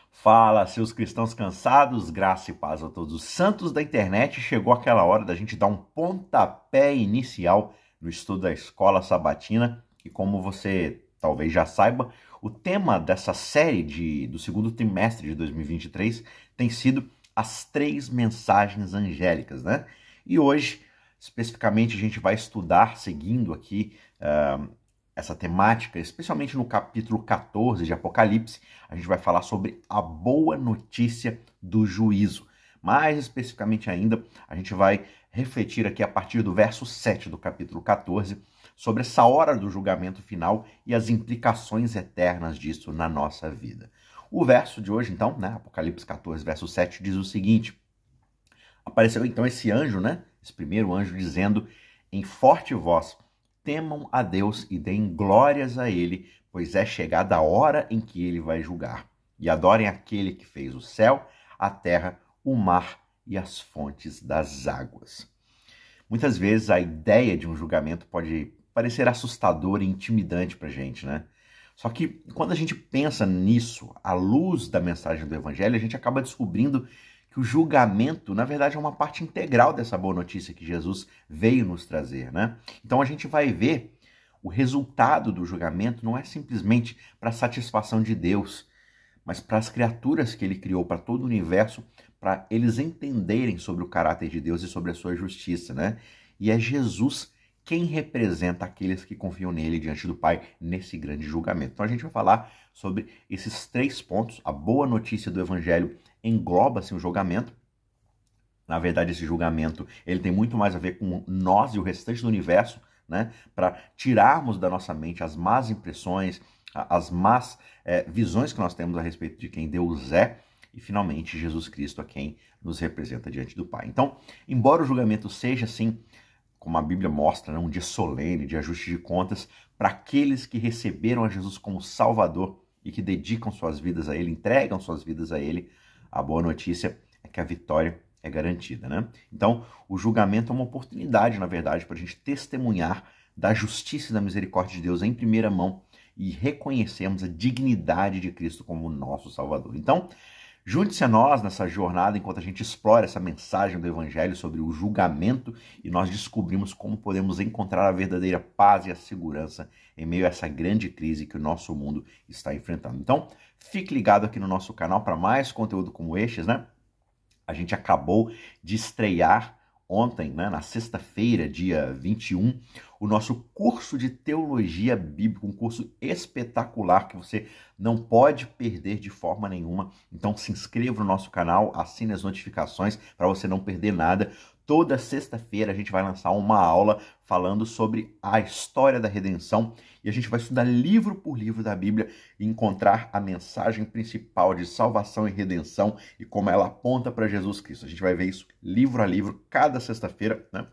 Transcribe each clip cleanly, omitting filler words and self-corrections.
Fala, seus cristãos cansados, graça e paz a todos os santos da internet. Chegou aquela hora da gente dar um pontapé inicial no estudo da escola sabatina. E como você talvez já saiba, o tema dessa série do segundo trimestre de 2023 tem sido as 3 mensagens angélicas, né? E hoje, especificamente, a gente vai estudar, seguindo aqui essa temática, especialmente no capítulo 14 de Apocalipse, a gente vai falar sobre a boa notícia do juízo. Mais especificamente ainda, a gente vai refletir aqui a partir do verso 7 do capítulo 14 sobre essa hora do julgamento final e as implicações eternas disso na nossa vida. O verso de hoje, então, né, Apocalipse 14, verso 7, diz o seguinte: apareceu então esse anjo, né, esse primeiro anjo, dizendo em forte voz: temam a Deus e deem glórias a ele, pois é chegada a hora em que ele vai julgar. E adorem aquele que fez o céu, a terra, o mar e as fontes das águas. Muitas vezes a ideia de um julgamento pode parecer assustadora e intimidante para a gente, né? Só que quando a gente pensa nisso, à luz da mensagem do Evangelho, a gente acaba descobrindo que o julgamento, na verdade, é uma parte integral dessa boa notícia que Jesus veio nos trazer, né? Então a gente vai ver o resultado do julgamento não é simplesmente para a satisfação de Deus, mas para as criaturas que ele criou, para todo o universo, para eles entenderem sobre o caráter de Deus e sobre a sua justiça, né? E é Jesus quem representa aqueles que confiam nele diante do Pai nesse grande julgamento. Então a gente vai falar sobre esses 3 pontos. A boa notícia do Evangelho engloba-se o julgamento. Na verdade, esse julgamento ele tem muito mais a ver com nós e o restante do universo, né? Para tirarmos da nossa mente as más impressões, as más visões que nós temos a respeito de quem Deus é, e finalmente Jesus Cristo a quem nos representa diante do Pai. Então, embora o julgamento seja assim, como a Bíblia mostra, né, um dia solene de ajuste de contas para aqueles que receberam a Jesus como Salvador e que dedicam suas vidas a Ele, entregam suas vidas a Ele, a boa notícia é que a vitória é garantida, né? Então, o julgamento é uma oportunidade, na verdade, para a gente testemunhar da justiça e da misericórdia de Deus em primeira mão e reconhecermos a dignidade de Cristo como nosso Salvador. Então, junte-se a nós nessa jornada enquanto a gente explora essa mensagem do Evangelho sobre o julgamento e nós descobrimos como podemos encontrar a verdadeira paz e a segurança em meio a essa grande crise que o nosso mundo está enfrentando. Então, fique ligado aqui no nosso canal para mais conteúdo como estes, né? A gente acabou de estrear ontem, né, na sexta-feira, dia 21, o nosso curso de Teologia Bíblica, um curso espetacular que você não pode perder de forma nenhuma. Então se inscreva no nosso canal, assine as notificações para você não perder nada. Toda sexta-feira a gente vai lançar uma aula falando sobre a história da redenção e a gente vai estudar livro por livro da Bíblia e encontrar a mensagem principal de salvação e redenção e como ela aponta para Jesus Cristo. A gente vai ver isso livro a livro cada sexta-feira, né?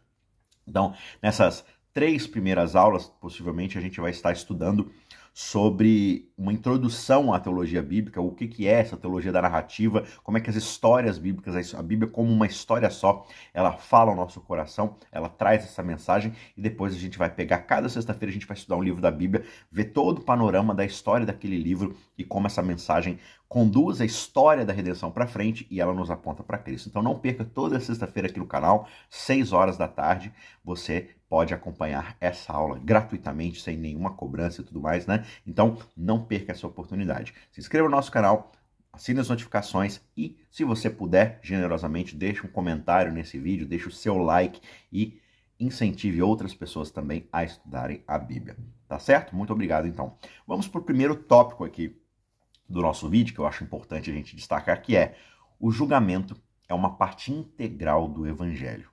Então, nessas 3 primeiras aulas, possivelmente, a gente vai estar estudando sobre uma introdução à teologia bíblica, o que é essa teologia da narrativa, como é que as histórias bíblicas, a Bíblia como uma história só, ela fala ao nosso coração, ela traz essa mensagem e depois a gente vai pegar, cada sexta-feira a gente vai estudar um livro da Bíblia, ver todo o panorama da história daquele livro e como essa mensagem conduz a história da redenção para frente e ela nos aponta para Cristo. Então não perca toda sexta-feira aqui no canal, 6 horas da tarde, você pode acompanhar essa aula gratuitamente, sem nenhuma cobrança e tudo mais, né? Então, não perca essa oportunidade. Se inscreva no nosso canal, assine as notificações e, se você puder, generosamente, deixe um comentário nesse vídeo, deixe o seu like e incentive outras pessoas também a estudarem a Bíblia. Tá certo? Muito obrigado, então. Vamos para o primeiro tópico aqui do nosso vídeo, que eu acho importante a gente destacar, que é o julgamento é uma parte integral do Evangelho.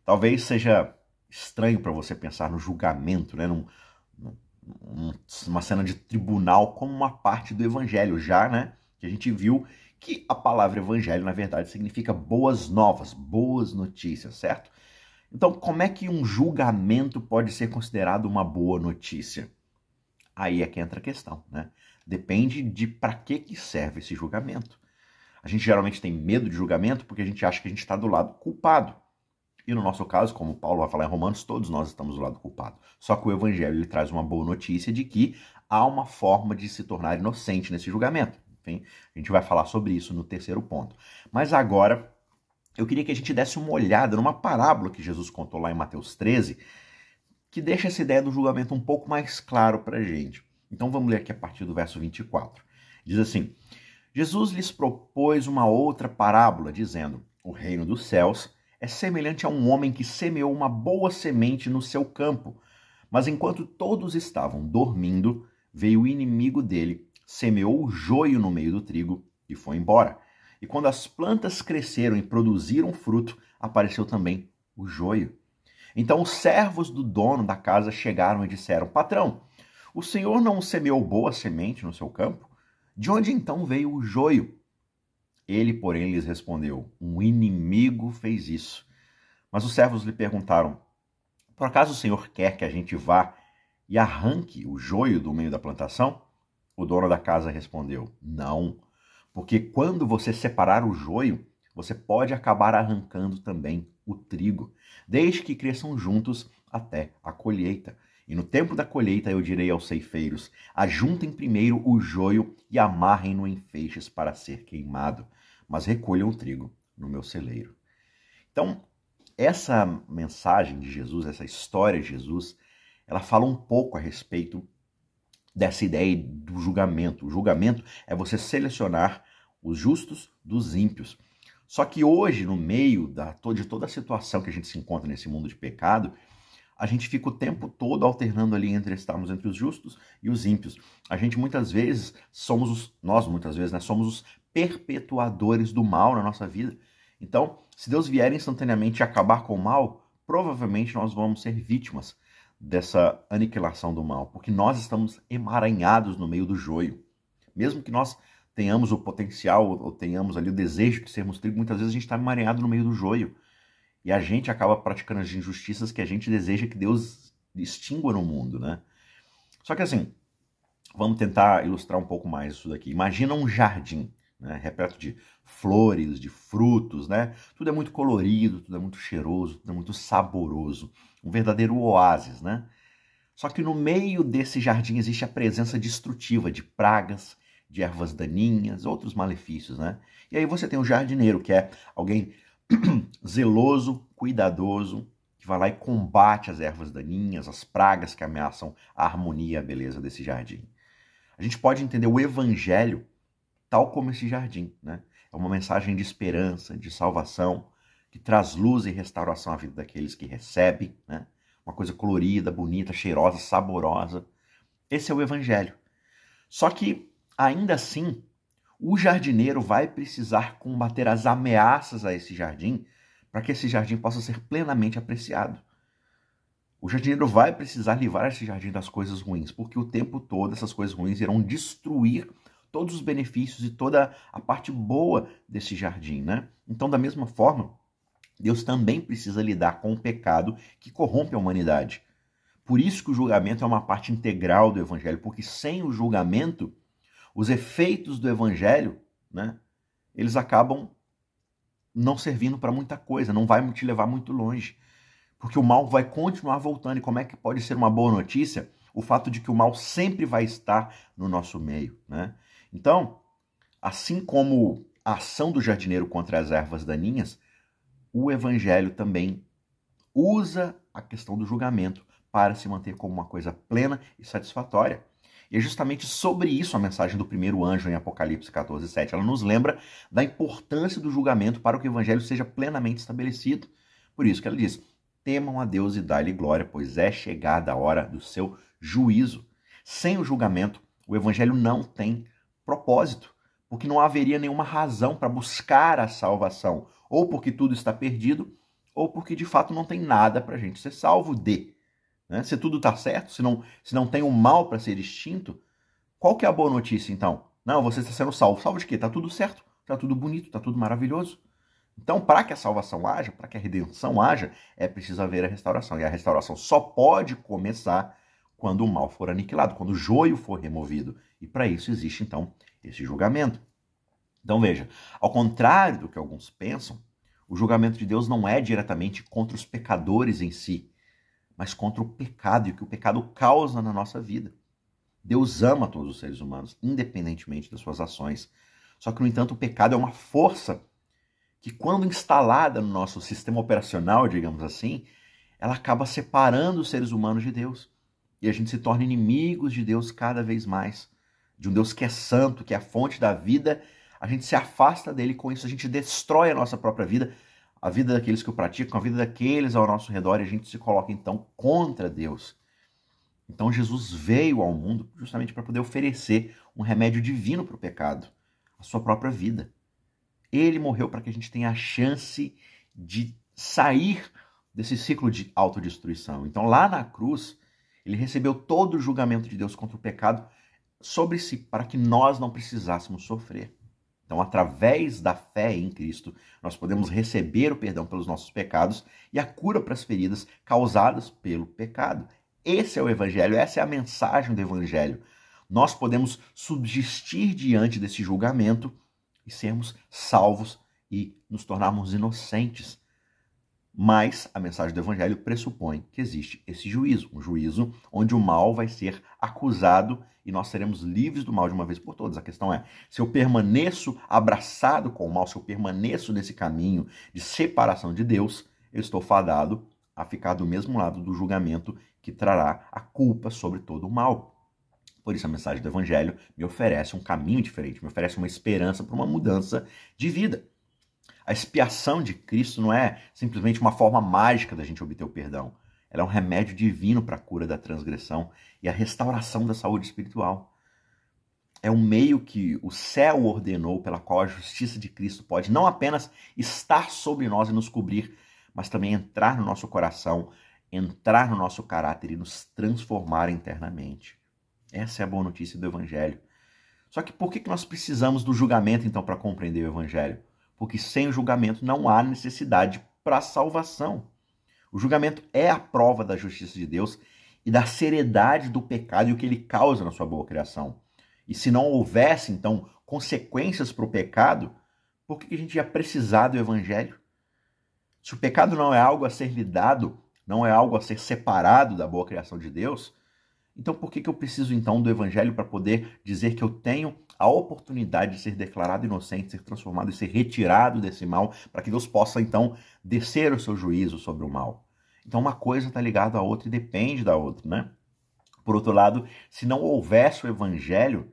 Talvez seja estranho para você pensar no julgamento, né, numa cena de tribunal como uma parte do Evangelho, já, né, que a gente viu que a palavra Evangelho, na verdade, significa boas novas, boas notícias, certo? Então, como é que um julgamento pode ser considerado uma boa notícia? Aí é que entra a questão, né? Depende de para que serve esse julgamento. A gente geralmente tem medo de julgamento porque a gente acha que a gente está do lado culpado. E no nosso caso, como Paulo vai falar em Romanos, todos nós estamos do lado culpado. Só que o Evangelho ele traz uma boa notícia de que há uma forma de se tornar inocente nesse julgamento. Enfim, a gente vai falar sobre isso no terceiro ponto. Mas agora, eu queria que a gente desse uma olhada numa parábola que Jesus contou lá em Mateus 13, que deixa essa ideia do julgamento um pouco mais claro para a gente. Então vamos ler aqui a partir do verso 24. Diz assim: Jesus lhes propôs uma outra parábola, dizendo: o reino dos céus é semelhante a um homem que semeou uma boa semente no seu campo. Mas enquanto todos estavam dormindo, veio o inimigo dele, semeou o joio no meio do trigo e foi embora. E quando as plantas cresceram e produziram fruto, apareceu também o joio. Então os servos do dono da casa chegaram e disseram: patrão, o senhor não semeou boa semente no seu campo? De onde então veio o joio? Ele, porém, lhes respondeu: um inimigo fez isso. Mas os servos lhe perguntaram: por acaso o senhor quer que a gente vá e arranque o joio do meio da plantação? O dono da casa respondeu: não, porque quando você separar o joio, você pode acabar arrancando também o trigo, desde que cresçam juntos até a colheita. E no tempo da colheita eu direi aos ceifeiros: ajuntem primeiro o joio e amarrem-no em feixes para ser queimado, mas recolham o trigo no meu celeiro. Então, essa mensagem de Jesus, essa história de Jesus, ela fala um pouco a respeito dessa ideia do julgamento. O julgamento é você selecionar os justos dos ímpios. Só que hoje, no meio de toda a situação que a gente se encontra nesse mundo de pecado, a gente fica o tempo todo alternando ali estarmos entre os justos e os ímpios. A gente muitas vezes somos os perpetuadores do mal na nossa vida. Então, se Deus vier instantaneamente acabar com o mal, provavelmente nós vamos ser vítimas dessa aniquilação do mal, porque nós estamos emaranhados no meio do joio. Mesmo que nós tenhamos o potencial ou tenhamos ali o desejo de sermos trigo, muitas vezes a gente está emaranhado no meio do joio. E a gente acaba praticando as injustiças que a gente deseja que Deus extingua no mundo, né? Só que assim, vamos tentar ilustrar um pouco mais isso daqui. Imagina um jardim, né, repleto de flores, de frutos, né? Tudo é muito colorido, tudo é muito cheiroso, tudo é muito saboroso. Um verdadeiro oásis, né? Só que no meio desse jardim existe a presença destrutiva de pragas, de ervas daninhas, outros malefícios, né? E aí você tem o jardineiro, que é alguém zeloso, cuidadoso, que vai lá e combate as ervas daninhas, as pragas que ameaçam a harmonia e a beleza desse jardim. A gente pode entender o evangelho tal como esse jardim, né? É uma mensagem de esperança, de salvação, que traz luz e restauração à vida daqueles que recebem, né? Uma coisa colorida, bonita, cheirosa, saborosa. Esse é o evangelho. Só que, ainda assim, o jardineiro vai precisar combater as ameaças a esse jardim para que esse jardim possa ser plenamente apreciado. O jardineiro vai precisar livrar esse jardim das coisas ruins, porque o tempo todo essas coisas ruins irão destruir todos os benefícios e toda a parte boa desse jardim, né? Então, da mesma forma, Deus também precisa lidar com o pecado que corrompe a humanidade. Por isso que o julgamento é uma parte integral do evangelho, porque sem o julgamento, os efeitos do evangelho, né, eles acabam não servindo para muita coisa, não vai te levar muito longe. Porque o mal vai continuar voltando. E como é que pode ser uma boa notícia o fato de que o mal sempre vai estar no nosso meio, né? Então, assim como a ação do jardineiro contra as ervas daninhas, o evangelho também usa a questão do julgamento para se manter como uma coisa plena e satisfatória. E é justamente sobre isso a mensagem do primeiro anjo em Apocalipse 14:7. Ela nos lembra da importância do julgamento para que o evangelho seja plenamente estabelecido. Por isso que ela diz: temam a Deus e dai-lhe glória, pois é chegada a hora do seu juízo. Sem o julgamento, o evangelho não tem propósito, porque não haveria nenhuma razão para buscar a salvação, ou porque tudo está perdido, ou porque de fato não tem nada para a gente ser salvo de. Né? Se tudo está certo, se não tem o mal para ser extinto, qual que é a boa notícia então? Não, você está sendo salvo. Salvo de quê? Está tudo certo, está tudo bonito, está tudo maravilhoso. Então, para que a salvação haja, para que a redenção haja, é preciso haver a restauração. E a restauração só pode começar quando o mal for aniquilado, quando o joio for removido. E para isso existe, então, esse julgamento. Então, veja, ao contrário do que alguns pensam, o julgamento de Deus não é diretamente contra os pecadores em si, mas contra o pecado e o que o pecado causa na nossa vida. Deus ama todos os seres humanos, independentemente das suas ações. Só que, no entanto, o pecado é uma força que, quando instalada no nosso sistema operacional, digamos assim, ela acaba separando os seres humanos de Deus. E a gente se torna inimigos de Deus cada vez mais. De um Deus que é santo, que é a fonte da vida, a gente se afasta dele, com isso a gente destrói a nossa própria vida, a vida daqueles que o praticam, a vida daqueles ao nosso redor, e a gente se coloca então contra Deus. Então Jesus veio ao mundo justamente para poder oferecer um remédio divino para o pecado, a sua própria vida. Ele morreu para que a gente tenha a chance de sair desse ciclo de autodestruição. Então lá na cruz, ele recebeu todo o julgamento de Deus contra o pecado sobre si, para que nós não precisássemos sofrer. Então, através da fé em Cristo, nós podemos receber o perdão pelos nossos pecados e a cura para as feridas causadas pelo pecado. Esse é o Evangelho, essa é a mensagem do Evangelho. Nós podemos subsistir diante desse julgamento e sermos salvos e nos tornarmos inocentes. Mas a mensagem do Evangelho pressupõe que existe esse juízo, um juízo onde o mal vai ser acusado e nós seremos livres do mal de uma vez por todas. A questão é, se eu permaneço abraçado com o mal, se eu permaneço nesse caminho de separação de Deus, eu estou fadado a ficar do mesmo lado do julgamento que trará a culpa sobre todo o mal. Por isso a mensagem do Evangelho me oferece um caminho diferente, me oferece uma esperança para uma mudança de vida. A expiação de Cristo não é simplesmente uma forma mágica da gente obter o perdão. Ela é um remédio divino para a cura da transgressão e a restauração da saúde espiritual. É um meio que o céu ordenou, pela qual a justiça de Cristo pode não apenas estar sobre nós e nos cobrir, mas também entrar no nosso coração, entrar no nosso caráter e nos transformar internamente. Essa é a boa notícia do Evangelho. Só que por que nós precisamos do julgamento, então, para compreender o Evangelho? Porque sem o julgamento não há necessidade para a salvação. O julgamento é a prova da justiça de Deus e da seriedade do pecado e o que ele causa na sua boa criação. E se não houvesse, então, consequências para o pecado, por que a gente ia precisar do Evangelho? Se o pecado não é algo a ser lidado, não é algo a ser separado da boa criação de Deus, então por que eu preciso então do Evangelho para poder dizer que eu tenho a oportunidade de ser declarado inocente, ser transformado e ser retirado desse mal, para que Deus possa então descer o seu juízo sobre o mal? Então uma coisa está ligada à outra e depende da outra, né? Por outro lado, se não houvesse o Evangelho,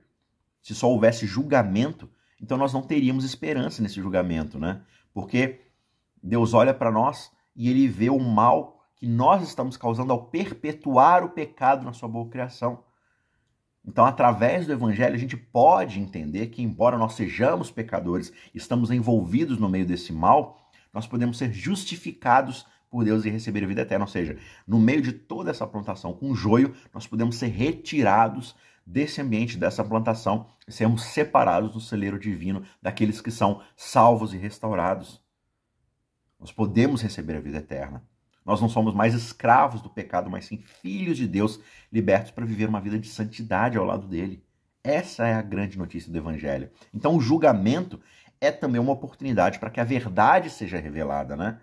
se só houvesse julgamento, então nós não teríamos esperança nesse julgamento, né? Porque Deus olha para nós e ele vê o mal que nós estamos causando ao perpetuar o pecado na sua boa criação. Então, através do Evangelho, a gente pode entender que, embora nós sejamos pecadores, estamos envolvidos no meio desse mal, nós podemos ser justificados por Deus e receber a vida eterna. Ou seja, no meio de toda essa plantação com joio, nós podemos ser retirados desse ambiente, dessa plantação, e sermos separados do celeiro divino daqueles que são salvos e restaurados. Nós podemos receber a vida eterna. Nós não somos mais escravos do pecado, mas sim filhos de Deus, libertos para viver uma vida de santidade ao lado dele. Essa é a grande notícia do Evangelho. Então o julgamento é também uma oportunidade para que a verdade seja revelada, né?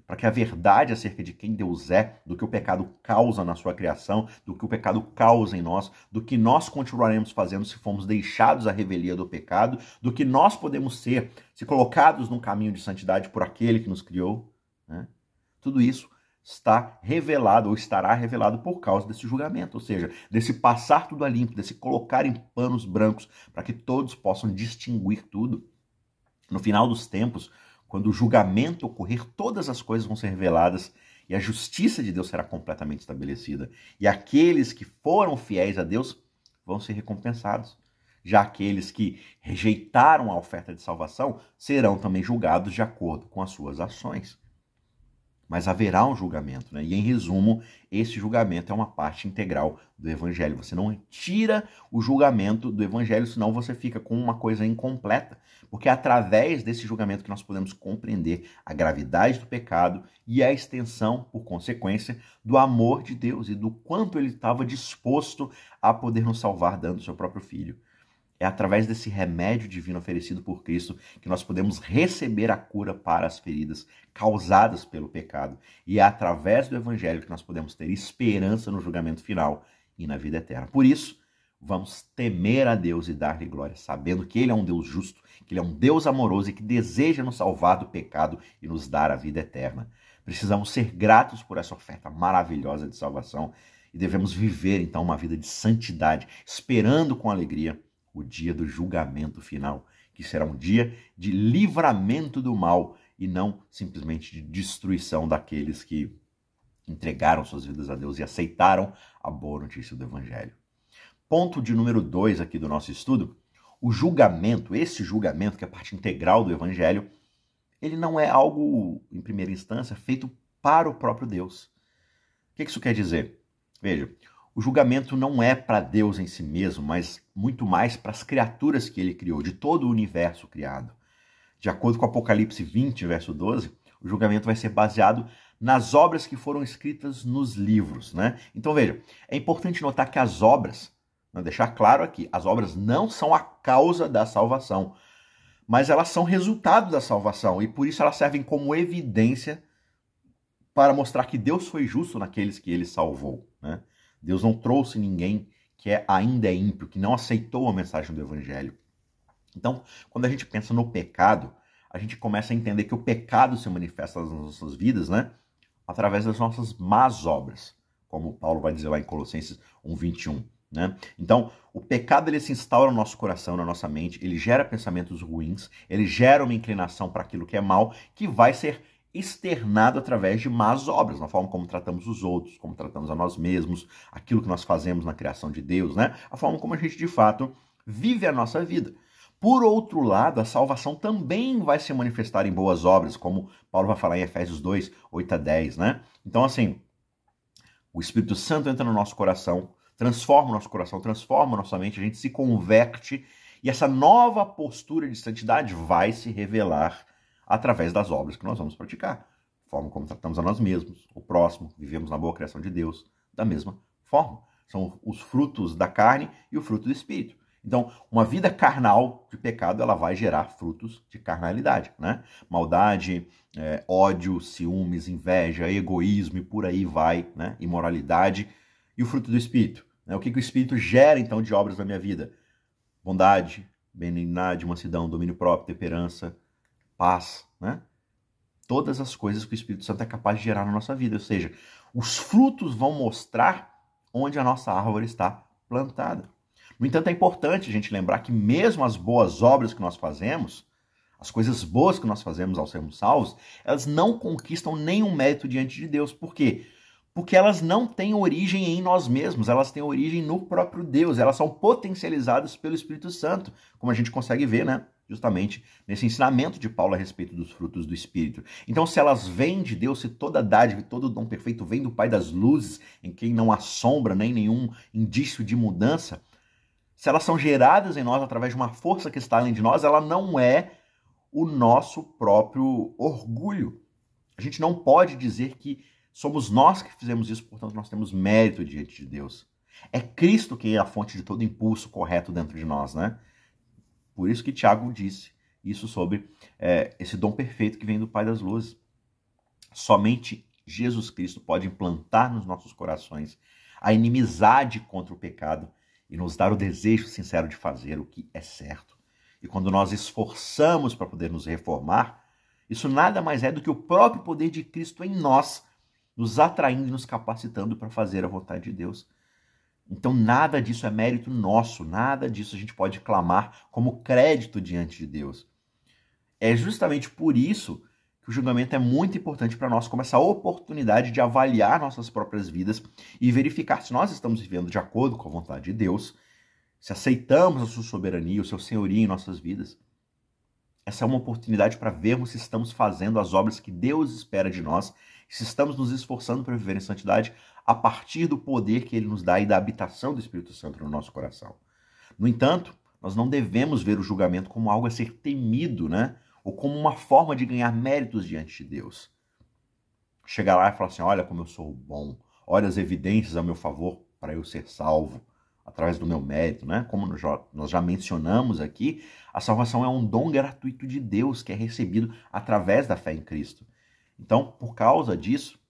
Para que a verdade acerca de quem Deus é, do que o pecado causa na sua criação, do que o pecado causa em nós, do que nós continuaremos fazendo se formos deixados à revelia do pecado, do que nós podemos ser se colocados num caminho de santidade por aquele que nos criou, né? Tudo isso está revelado ou estará revelado por causa desse julgamento, ou seja, desse passar tudo a limpo, desse colocar em panos brancos, para que todos possam distinguir tudo. No final dos tempos, quando o julgamento ocorrer, todas as coisas vão ser reveladas e a justiça de Deus será completamente estabelecida. E aqueles que foram fiéis a Deus vão ser recompensados. Já aqueles que rejeitaram a oferta de salvação serão também julgados de acordo com as suas ações. Mas haverá um julgamento, né? E em resumo, esse julgamento é uma parte integral do Evangelho. Você não tira o julgamento do Evangelho, senão você fica com uma coisa incompleta. Porque é através desse julgamento que nós podemos compreender a gravidade do pecado e a extensão, por consequência, do amor de Deus e do quanto ele estava disposto a poder nos salvar dando seu próprio Filho. É através desse remédio divino oferecido por Cristo que nós podemos receber a cura para as feridas causadas pelo pecado. E é através do Evangelho que nós podemos ter esperança no julgamento final e na vida eterna. Por isso, vamos temer a Deus e dar-lhe glória, sabendo que Ele é um Deus justo, que Ele é um Deus amoroso e que deseja nos salvar do pecado e nos dar a vida eterna. Precisamos ser gratos por essa oferta maravilhosa de salvação e devemos viver, então, uma vida de santidade, esperando com alegria o dia do julgamento final, que será um dia de livramento do mal e não simplesmente de destruição daqueles que entregaram suas vidas a Deus e aceitaram a boa notícia do Evangelho. Ponto de número 2 aqui do nosso estudo, o julgamento, esse julgamento que é parte integral do Evangelho, ele não é algo, em primeira instância, feito para o próprio Deus. O que isso quer dizer? Veja, o julgamento não é para Deus em si mesmo, mas muito mais para as criaturas que ele criou, de todo o universo criado. De acordo com Apocalipse 20, verso 12, o julgamento vai ser baseado nas obras que foram escritas nos livros, né? Então veja, é importante notar que as obras, deixar claro aqui, as obras não são a causa da salvação, mas elas são resultado da salvação e por isso elas servem como evidência para mostrar que Deus foi justo naqueles que ele salvou, né? Deus não trouxe ninguém que ainda é ímpio, que não aceitou a mensagem do Evangelho. Então, quando a gente pensa no pecado, a gente começa a entender que o pecado se manifesta nas nossas vidas, né? Através das nossas más obras, como Paulo vai dizer lá em Colossenses 1:21, né? Então, o pecado ele se instaura no nosso coração, na nossa mente, ele gera pensamentos ruins, ele gera uma inclinação para aquilo que é mal, que vai ser externado através de más obras, na forma como tratamos os outros, como tratamos a nós mesmos, aquilo que nós fazemos na criação de Deus, né? A forma como a gente, de fato, vive a nossa vida. Por outro lado, a salvação também vai se manifestar em boas obras, como Paulo vai falar em Efésios 2, 8-10, né? Então, assim, o Espírito Santo entra no nosso coração, transforma o nosso coração, transforma a nossa mente, a gente se converte e essa nova postura de santidade vai se revelar através das obras que nós vamos praticar. A forma como tratamos a nós mesmos, o próximo, vivemos na boa criação de Deus, da mesma forma. São os frutos da carne e o fruto do Espírito. Então, uma vida carnal de pecado, ela vai gerar frutos de carnalidade, né? Maldade, ódio, ciúmes, inveja, egoísmo e por aí vai, né? Imoralidade. E o fruto do Espírito, né? O que o Espírito gera, então, de obras na minha vida? Bondade, benignidade, mansidão, domínio próprio, temperança, paz, né? Todas as coisas que o Espírito Santo é capaz de gerar na nossa vida. Ou seja, os frutos vão mostrar onde a nossa árvore está plantada. No entanto, é importante a gente lembrar que mesmo as boas obras que nós fazemos, as coisas boas que nós fazemos ao sermos salvos, elas não conquistam nenhum mérito diante de Deus. Por quê? Porque elas não têm origem em nós mesmos, elas têm origem no próprio Deus, elas são potencializadas pelo Espírito Santo, como a gente consegue ver, né? Justamente nesse ensinamento de Paulo a respeito dos frutos do Espírito. Então, se elas vêm de Deus, se toda dádiva e todo dom perfeito vem do Pai das luzes, em quem não há sombra nem nenhum indício de mudança, se elas são geradas em nós através de uma força que está além de nós, ela não é o nosso próprio orgulho. A gente não pode dizer que somos nós que fizemos isso, portanto nós temos mérito diante de Deus. É Cristo quem é a fonte de todo impulso correto dentro de nós, né? Por isso que Tiago disse isso sobre esse dom perfeito que vem do Pai das Luzes. Somente Jesus Cristo pode implantar nos nossos corações a inimizade contra o pecado e nos dar o desejo sincero de fazer o que é certo. E quando nós esforçamos para poder nos reformar, isso nada mais é do que o próprio poder de Cristo em nós, nos atraindo e nos capacitando para fazer a vontade de Deus. Então nada disso é mérito nosso, nada disso a gente pode clamar como crédito diante de Deus. É justamente por isso que o julgamento é muito importante para nós, como essa oportunidade de avaliar nossas próprias vidas e verificar se nós estamos vivendo de acordo com a vontade de Deus, se aceitamos a sua soberania, o seu senhorio em nossas vidas. Essa é uma oportunidade para vermos se estamos fazendo as obras que Deus espera de nós, se estamos nos esforçando para viver em santidade a partir do poder que Ele nos dá e da habitação do Espírito Santo no nosso coração. No entanto, nós não devemos ver o julgamento como algo a ser temido, né? Ou como uma forma de ganhar méritos diante de Deus. Chegar lá e falar assim, olha como eu sou bom, olha as evidências a meu favor para eu ser salvo, através do meu mérito, né? Como nós já mencionamos aqui, a salvação é um dom gratuito de Deus que é recebido através da fé em Cristo. Então, por causa disso,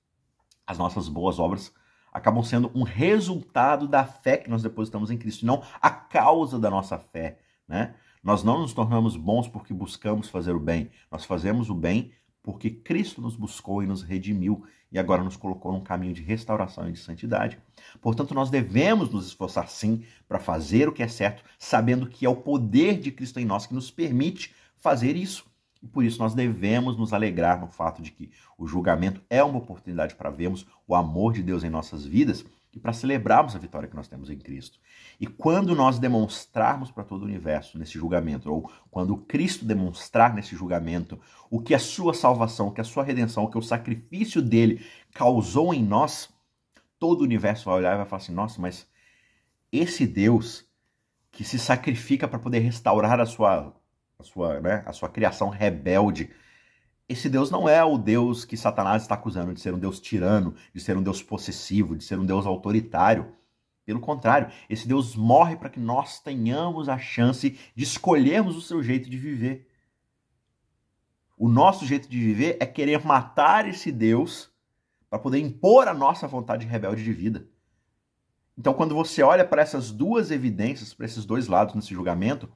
as nossas boas obras, acabam sendo um resultado da fé que nós depositamos em Cristo, e não a causa da nossa fé, né? Nós não nos tornamos bons porque buscamos fazer o bem. Nós fazemos o bem porque Cristo nos buscou e nos redimiu e agora nos colocou num caminho de restauração e de santidade. Portanto, nós devemos nos esforçar sim para fazer o que é certo, sabendo que é o poder de Cristo em nós que nos permite fazer isso. E por isso nós devemos nos alegrar no fato de que o julgamento é uma oportunidade para vermos o amor de Deus em nossas vidas e para celebrarmos a vitória que nós temos em Cristo. E quando nós demonstrarmos para todo o universo nesse julgamento, ou quando Cristo demonstrar nesse julgamento o que a sua salvação, o que a sua redenção, o que o sacrifício dele causou em nós, todo o universo vai olhar e vai falar assim, nossa, mas esse Deus que se sacrifica para poder restaurar a sua criação rebelde, esse Deus não é o Deus que Satanás está acusando de ser um Deus tirano, de ser um Deus possessivo, de ser um Deus autoritário. Pelo contrário, esse Deus morre para que nós tenhamos a chance de escolhermos o seu jeito de viver. O nosso jeito de viver é querer matar esse Deus para poder impor a nossa vontade rebelde de vida. Então, quando você olha para essas duas evidências, para esses dois lados nesse julgamento,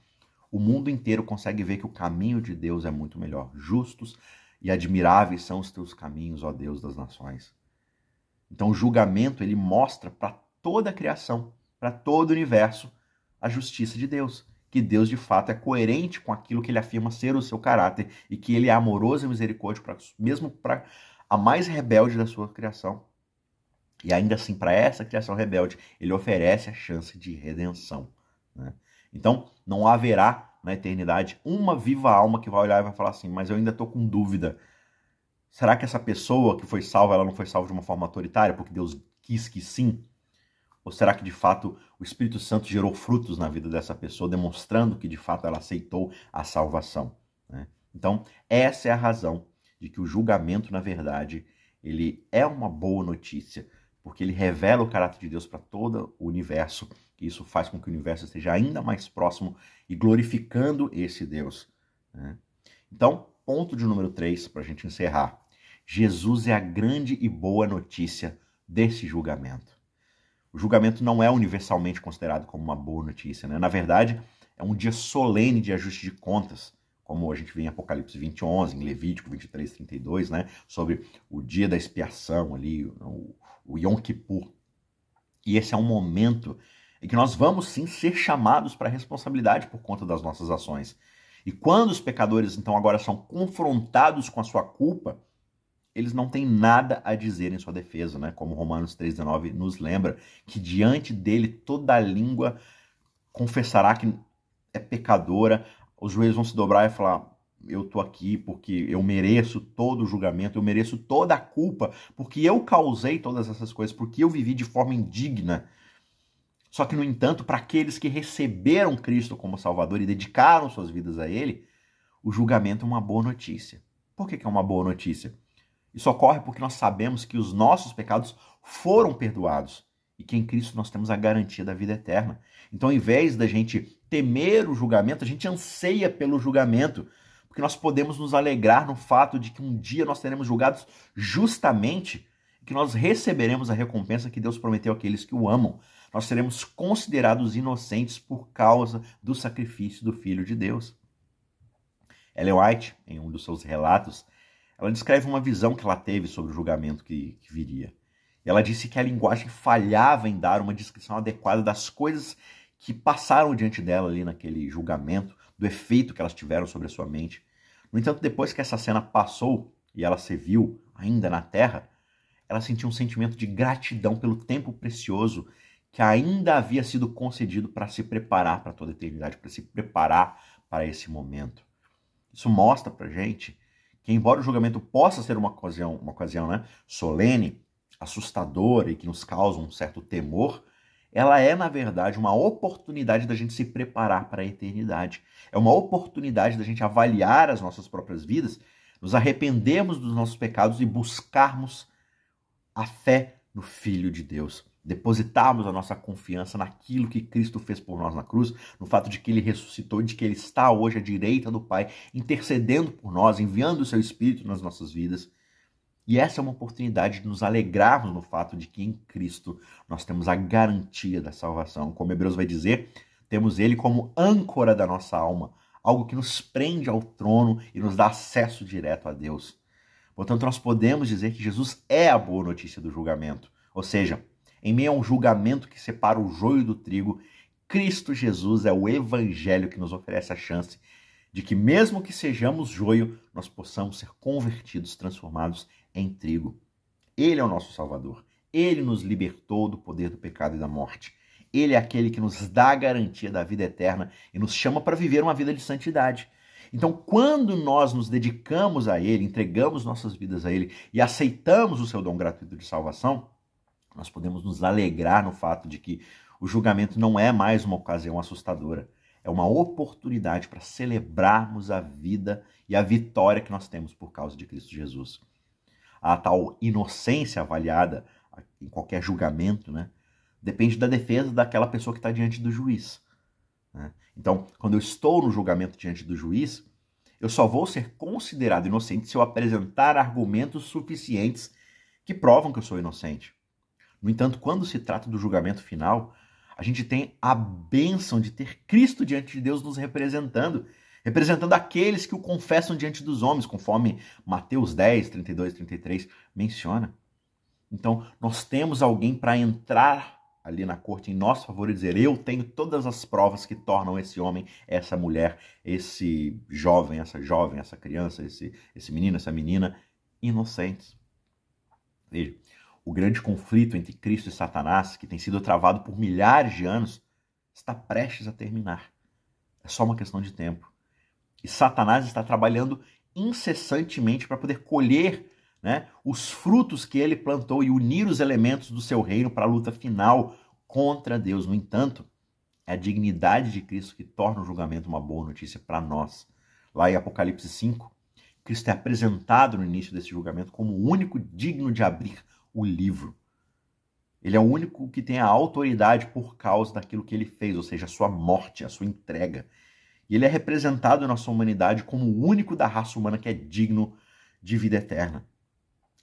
o mundo inteiro consegue ver que o caminho de Deus é muito melhor. Justos e admiráveis são os teus caminhos, ó Deus das nações. Então o julgamento, ele mostra para toda a criação, para todo o universo, a justiça de Deus. Que Deus, de fato, é coerente com aquilo que ele afirma ser o seu caráter e que ele é amoroso e misericórdia mesmo para a mais rebelde da sua criação. E ainda assim, para essa criação rebelde, ele oferece a chance de redenção, né? Então, não haverá na eternidade uma viva alma que vai olhar e vai falar assim, mas eu ainda estou com dúvida. Será que essa pessoa que foi salva, ela não foi salva de uma forma autoritária, porque Deus quis que sim? Ou será que, de fato, o Espírito Santo gerou frutos na vida dessa pessoa, demonstrando que, de fato, ela aceitou a salvação, né? Então, essa é a razão de que o julgamento, na verdade, ele é uma boa notícia, porque ele revela o caráter de Deus para todo o universo, e isso faz com que o universo esteja ainda mais próximo e glorificando esse Deus, né? Então, ponto de número 3, para a gente encerrar. Jesus é a grande e boa notícia desse julgamento. O julgamento não é universalmente considerado como uma boa notícia, né? Na verdade, é um dia solene de ajuste de contas, como a gente vê em Apocalipse 20:11, em Levítico 23:32, né? Sobre o dia da expiação ali, o Yom Kippur. E esse é um momento em que nós vamos sim ser chamados para a responsabilidade por conta das nossas ações. E quando os pecadores então agora são confrontados com a sua culpa, eles não têm nada a dizer em sua defesa, né? Como Romanos 3:19 nos lembra, que diante dele toda língua confessará que é pecadora, os joelhos vão se dobrar e falar, eu tô aqui porque eu mereço todo o julgamento, eu mereço toda a culpa, porque eu causei todas essas coisas, porque eu vivi de forma indigna. Só que, no entanto, para aqueles que receberam Cristo como Salvador e dedicaram suas vidas a Ele, o julgamento é uma boa notícia. Por que é uma boa notícia? Isso ocorre porque nós sabemos que os nossos pecados foram perdoados e que em Cristo nós temos a garantia da vida eterna. Então, ao invés da gente temer o julgamento, a gente anseia pelo julgamento, porque nós podemos nos alegrar no fato de que um dia nós seremos julgados justamente e que nós receberemos a recompensa que Deus prometeu àqueles que o amam. Nós seremos considerados inocentes por causa do sacrifício do Filho de Deus. Ellen White, em um dos seus relatos, ela descreve uma visão que ela teve sobre o julgamento que viria. Ela disse que a linguagem falhava em dar uma descrição adequada das coisas que passaram diante dela ali naquele julgamento, do efeito que elas tiveram sobre a sua mente. No entanto, depois que essa cena passou e ela se viu ainda na terra, ela sentiu um sentimento de gratidão pelo tempo precioso que ainda havia sido concedido para se preparar para toda a eternidade, para se preparar para esse momento. Isso mostra para a gente que, embora o julgamento possa ser uma ocasião, né, solene, assustadora e que nos causa um certo temor, ela é, na verdade, uma oportunidade da gente se preparar para a eternidade. É uma oportunidade da gente avaliar as nossas próprias vidas, nos arrependermos dos nossos pecados e buscarmos a fé no Filho de Deus. Depositarmos a nossa confiança naquilo que Cristo fez por nós na cruz, no fato de que Ele ressuscitou, de que Ele está hoje à direita do Pai, intercedendo por nós, enviando o Seu Espírito nas nossas vidas. E essa é uma oportunidade de nos alegrarmos no fato de que em Cristo nós temos a garantia da salvação. Como Hebreus vai dizer, temos ele como âncora da nossa alma, algo que nos prende ao trono e nos dá acesso direto a Deus. Portanto, nós podemos dizer que Jesus é a boa notícia do julgamento. Ou seja, em meio a um julgamento que separa o joio do trigo, Cristo Jesus é o evangelho que nos oferece a chance de que, mesmo que sejamos joio, nós possamos ser convertidos, transformados em trigo. Ele é o nosso Salvador. Ele nos libertou do poder do pecado e da morte. Ele é aquele que nos dá a garantia da vida eterna e nos chama para viver uma vida de santidade. Então, quando nós nos dedicamos a Ele, entregamos nossas vidas a Ele e aceitamos o seu dom gratuito de salvação, nós podemos nos alegrar no fato de que o julgamento não é mais uma ocasião assustadora. É uma oportunidade para celebrarmos a vida e a vitória que nós temos por causa de Cristo Jesus. A tal inocência avaliada em qualquer julgamento, né, depende da defesa daquela pessoa que está diante do juiz. Né? Então, quando eu estou no julgamento diante do juiz, eu só vou ser considerado inocente se eu apresentar argumentos suficientes que provam que eu sou inocente. No entanto, quando se trata do julgamento final, a gente tem a bênção de ter Cristo diante de Deus nos representando aqueles que o confessam diante dos homens, conforme Mateus 10, 32 e 33 menciona. Então, nós temos alguém para entrar ali na corte em nosso favor e dizer: eu tenho todas as provas que tornam esse homem, essa mulher, esse jovem, essa criança, esse menino, essa menina, inocentes. Veja, o grande conflito entre Cristo e Satanás, que tem sido travado por milhares de anos, está prestes a terminar. É só uma questão de tempo. E Satanás está trabalhando incessantemente para poder colher, né, os frutos que ele plantou e unir os elementos do seu reino para a luta final contra Deus. No entanto, é a dignidade de Cristo que torna o julgamento uma boa notícia para nós. Lá em Apocalipse 5, Cristo é apresentado no início desse julgamento como o único digno de abrir o livro. Ele é o único que tem a autoridade por causa daquilo que ele fez, ou seja, a sua morte, a sua entrega. E ele é representado na sua humanidade como o único da raça humana que é digno de vida eterna.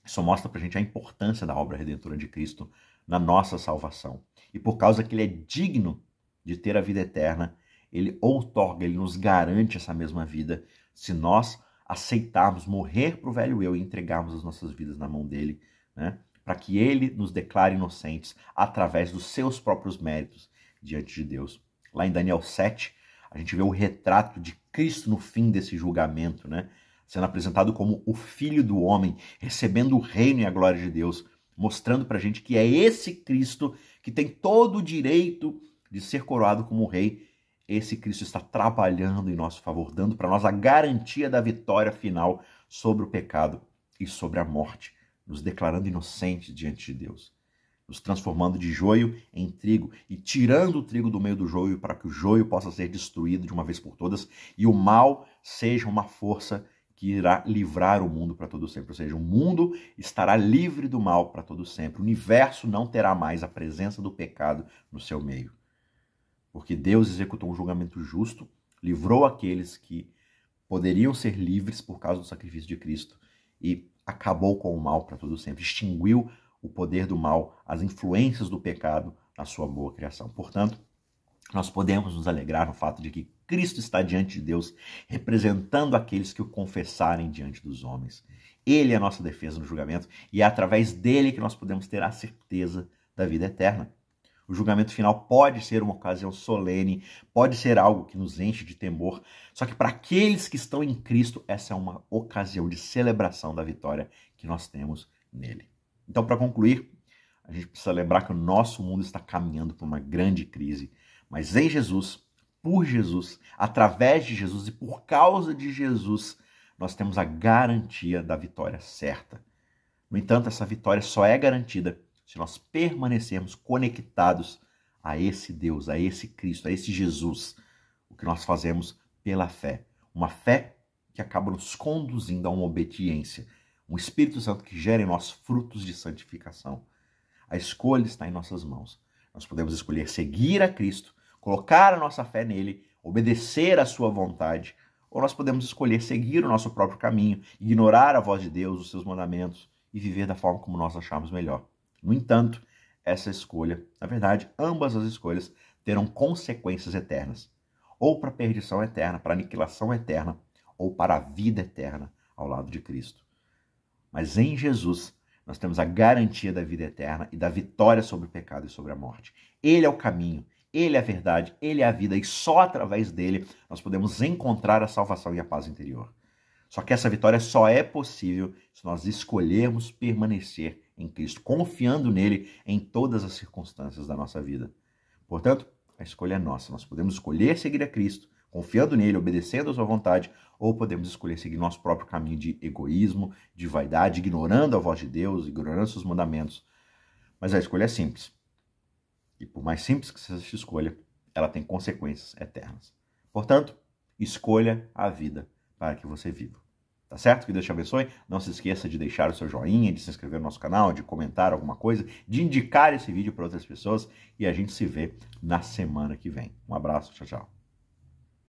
Isso mostra pra gente a importância da obra redentora de Cristo na nossa salvação. E por causa que ele é digno de ter a vida eterna, ele outorga, ele nos garante essa mesma vida se nós aceitarmos morrer para o velho eu e entregarmos as nossas vidas na mão dele, né? Para que ele nos declare inocentes através dos seus próprios méritos diante de Deus. Lá em Daniel 7, a gente vê o retrato de Cristo no fim desse julgamento, né? Sendo apresentado como o Filho do Homem, recebendo o reino e a glória de Deus, mostrando para a gente que é esse Cristo que tem todo o direito de ser coroado como rei. Esse Cristo está trabalhando em nosso favor, dando para nós a garantia da vitória final sobre o pecado e sobre a morte, nos declarando inocentes diante de Deus, nos transformando de joio em trigo e tirando o trigo do meio do joio para que o joio possa ser destruído de uma vez por todas e o mal seja uma força que irá livrar o mundo para todo sempre. Ou seja, o mundo estará livre do mal para todo sempre. O universo não terá mais a presença do pecado no seu meio. Porque Deus executou um julgamento justo, livrou aqueles que poderiam ser livres por causa do sacrifício de Cristo e acabou com o mal para todo sempre, extinguiu o poder do mal, as influências do pecado na sua boa criação. Portanto, nós podemos nos alegrar no fato de que Cristo está diante de Deus, representando aqueles que o confessarem diante dos homens. Ele é a nossa defesa no julgamento e é através dele que nós podemos ter a certeza da vida eterna. O julgamento final pode ser uma ocasião solene, pode ser algo que nos enche de temor, só que para aqueles que estão em Cristo, essa é uma ocasião de celebração da vitória que nós temos nele. Então, para concluir, a gente precisa lembrar que o nosso mundo está caminhando por uma grande crise, mas em Jesus, por Jesus, através de Jesus e por causa de Jesus, nós temos a garantia da vitória certa. No entanto, essa vitória só é garantida se nós permanecermos conectados a esse Deus, a esse Cristo, a esse Jesus, o que nós fazemos pela fé. Uma fé que acaba nos conduzindo a uma obediência, um Espírito Santo que gera em nós frutos de santificação. A escolha está em nossas mãos. Nós podemos escolher seguir a Cristo, colocar a nossa fé nele, obedecer à sua vontade, ou nós podemos escolher seguir o nosso próprio caminho, ignorar a voz de Deus, os seus mandamentos e viver da forma como nós acharmos melhor. No entanto, essa escolha, na verdade, ambas as escolhas terão consequências eternas, ou para a perdição eterna, para a aniquilação eterna, ou para a vida eterna ao lado de Cristo. Mas em Jesus, nós temos a garantia da vida eterna e da vitória sobre o pecado e sobre a morte. Ele é o caminho, ele é a verdade, ele é a vida, e só através dele nós podemos encontrar a salvação e a paz interior. Só que essa vitória só é possível se nós escolhermos permanecer em Cristo, confiando nele em todas as circunstâncias da nossa vida. Portanto, a escolha é nossa. Nós podemos escolher seguir a Cristo, confiando nele, obedecendo a sua vontade, ou podemos escolher seguir nosso próprio caminho de egoísmo, de vaidade, ignorando a voz de Deus, ignorando seus mandamentos. Mas a escolha é simples. E por mais simples que seja essa escolha, ela tem consequências eternas. Portanto, escolha a vida para que você viva. Tá certo? Que Deus te abençoe. Não se esqueça de deixar o seu joinha, de se inscrever no nosso canal, de comentar alguma coisa, de indicar esse vídeo para outras pessoas, e a gente se vê na semana que vem. Um abraço, tchau, tchau.